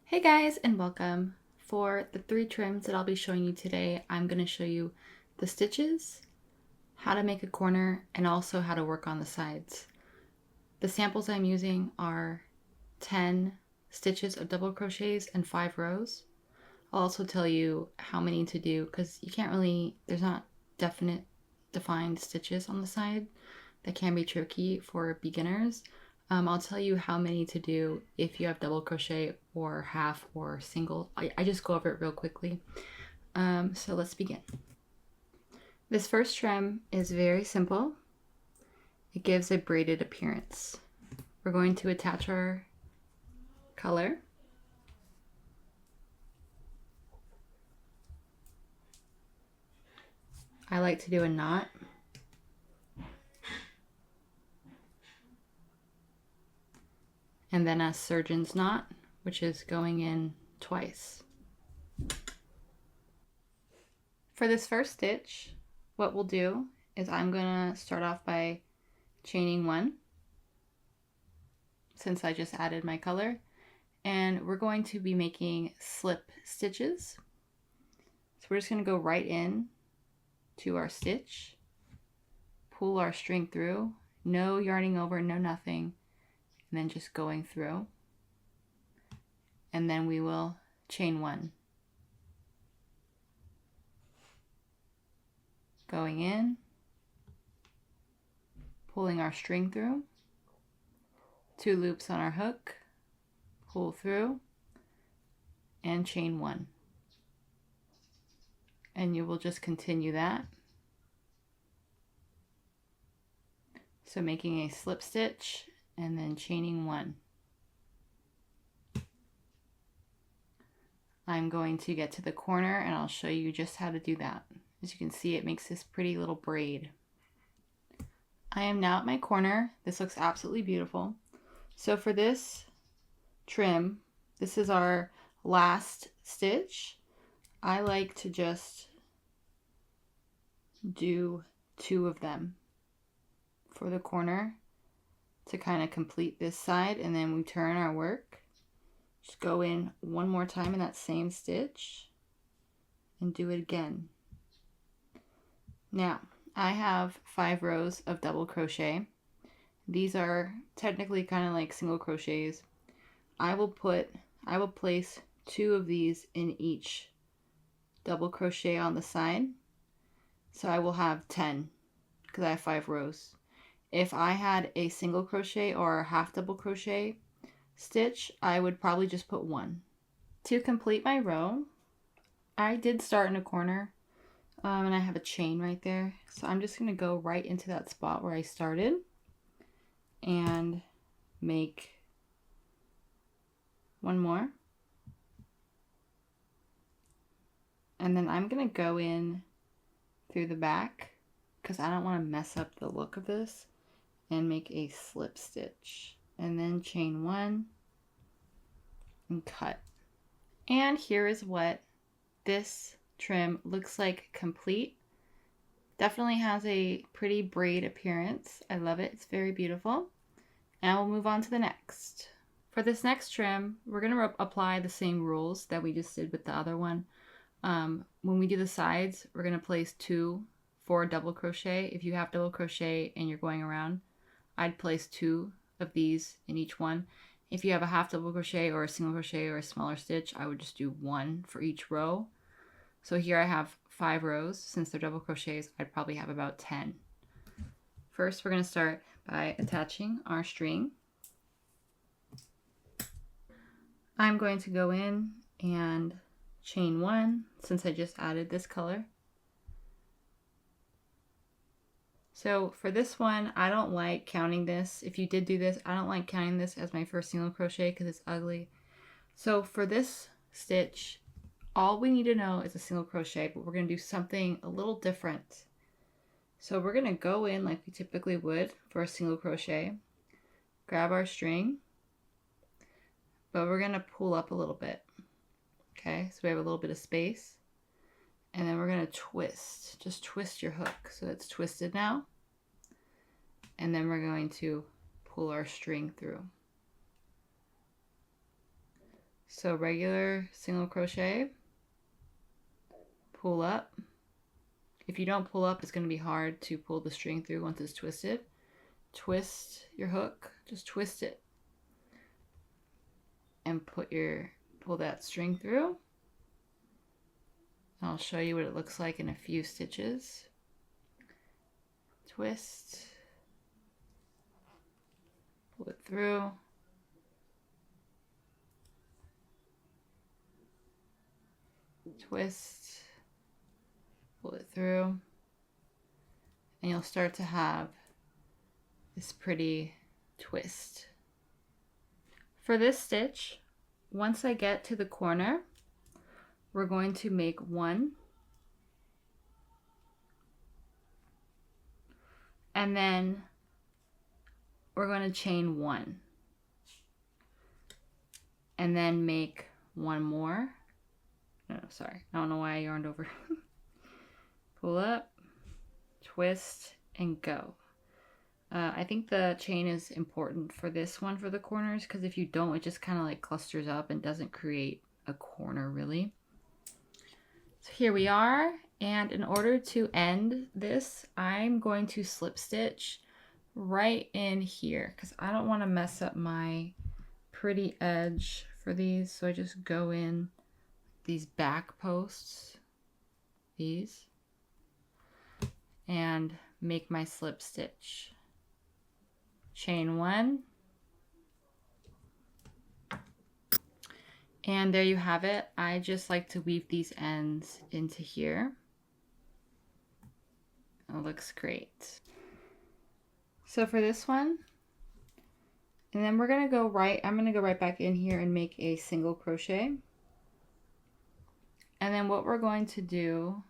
Hey guys, and welcome. For the 3 trims that I'll be showing you today, I'm going to show you the stitches, how to make a corner, and also how to work on the sides. The samples I'm using are 10 stitches of double crochets and 5 rows. I'll also tell you how many to do because you can't really, there's not defined stitches on the side. That can be tricky for beginners. I'll tell you how many to do if you have double crochet or half or single. I just go over it real quickly. So let's begin. This first trim is very simple. It gives a braided appearance. We're going to attach our color. I like to do a knot. And then a surgeon's knot, which is going in twice. For this first stitch, what we'll do is I'm going to start off by chaining 1, since I just added my color, and we're going to be making slip stitches. So we're just going to go right in to our stitch, pull our string through, no yarning over, no nothing, and then just going through, and then we will chain 1, going in, pulling our string through, 2 loops on our hook, pull through, and chain 1, and you will just continue that. So making a slip stitch and then chaining 1. I'm going to get to the corner and I'll show you just how to do that. As you can see, it makes this pretty little braid. I am now at my corner. This looks absolutely beautiful. So for this trim, this is our last stitch. I like to just do 2 of them for the corner to kind of complete this side, and then we turn our work. Just go in one more time in that same stitch and do it again. Now, I have 5 rows of double crochet. These are technically kind of like single crochets. I will place 2 of these in each double crochet on the side. So I will have 10 because I have 5 rows. If I had a single crochet or a half double crochet stitch, I would probably just put 1. To complete my row, I did start in a corner, and I have a chain right there. So I'm just going to go right into that spot where I started and make 1 more. And then I'm going to go in through the back because I don't want to mess up the look of this, and make a slip stitch and then chain 1 and cut. And here is what this trim looks like complete. Definitely has a pretty braid appearance. I love it. It's very beautiful. And we'll move on to the next. For this next trim, we're going to apply the same rules that we just did with the other one. When we do the sides, we're going to place 2 for double crochet. If you have double crochet and you're going around, I'd place 2 of these in each one. If you have a half double crochet or a single crochet or a smaller stitch, I would just do 1 for each row. So here I have 5 rows. Since they're double crochets, I'd probably have about 10. First, we're going to start by attaching our string. I'm going to go in and chain 1 since I just added this color. So for this one, I don't like counting this. If you did do this, I don't like counting this as my first single crochet because it's ugly. So for this stitch, all we need to know is a single crochet, but we're going to do something a little different. So we're going to go in like we typically would for a single crochet, grab our string, but we're going to pull up a little bit. Okay, so we have a little bit of space. And then we're going to twist. Just twist your hook so it's twisted now. And then we're going to pull our string through. So regular single crochet, pull up. If you don't pull up, it's going to be hard to pull the string through once it's twisted. Twist your hook, just twist it, and pull that string through. I'll show you what it looks like in a few stitches. Twist, pull it through, twist, pull it through, and you'll start to have this pretty twist. For this stitch, once I get to the corner, we're going to make one, and then we're going to chain one, and then make one more. No, sorry, I don't know why I yarned over. Pull up, twist, and go. I think the chain is important for this one for the corners, because if you don't, it just kind of like clusters up and doesn't create a corner really. So here we are, and in order to end this, I'm going to slip stitch right in here because I don't want to mess up my pretty edge for these. So I just go in these back posts, these, and make my slip stitch. Chain one, and there you have it. I just like to weave these ends into here. It looks great. So for this one, and then we're gonna go right, I'm gonna go right back in here and make a single crochet. And then what we're going to do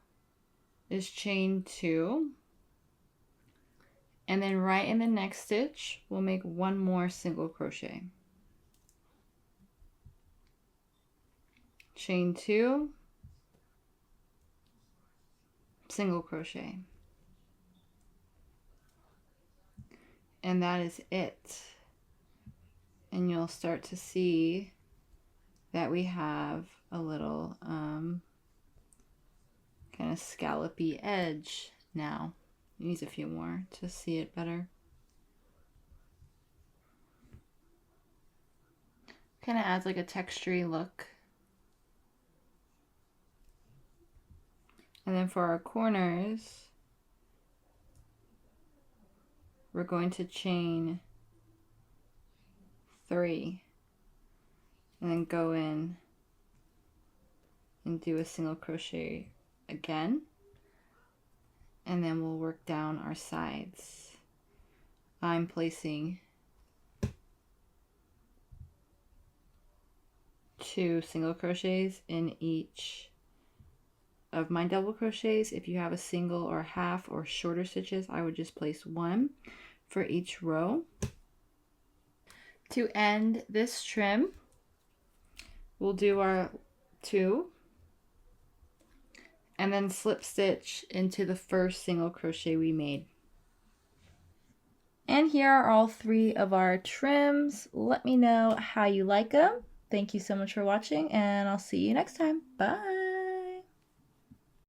is chain two, and then right in the next stitch, we'll make one more single crochet. Chain two, single crochet. And that is it. And you'll start to see that we have a little kind of scallopy edge now. Use a few more to see it better. Kind of adds like a textury look. And then for our corners, we're going to chain three and then go in and do a single crochet again. And then we'll work down our sides. I'm placing 2 single crochets in each of my double crochets. If you have a single or half or shorter stitches, I would just place 1 for each row. To end this trim, we'll do our 2 and then slip stitch into the first single crochet we made. And here are all 3 of our trims. Let me know how you like them. Thank you so much for watching, and I'll see you next time. Bye!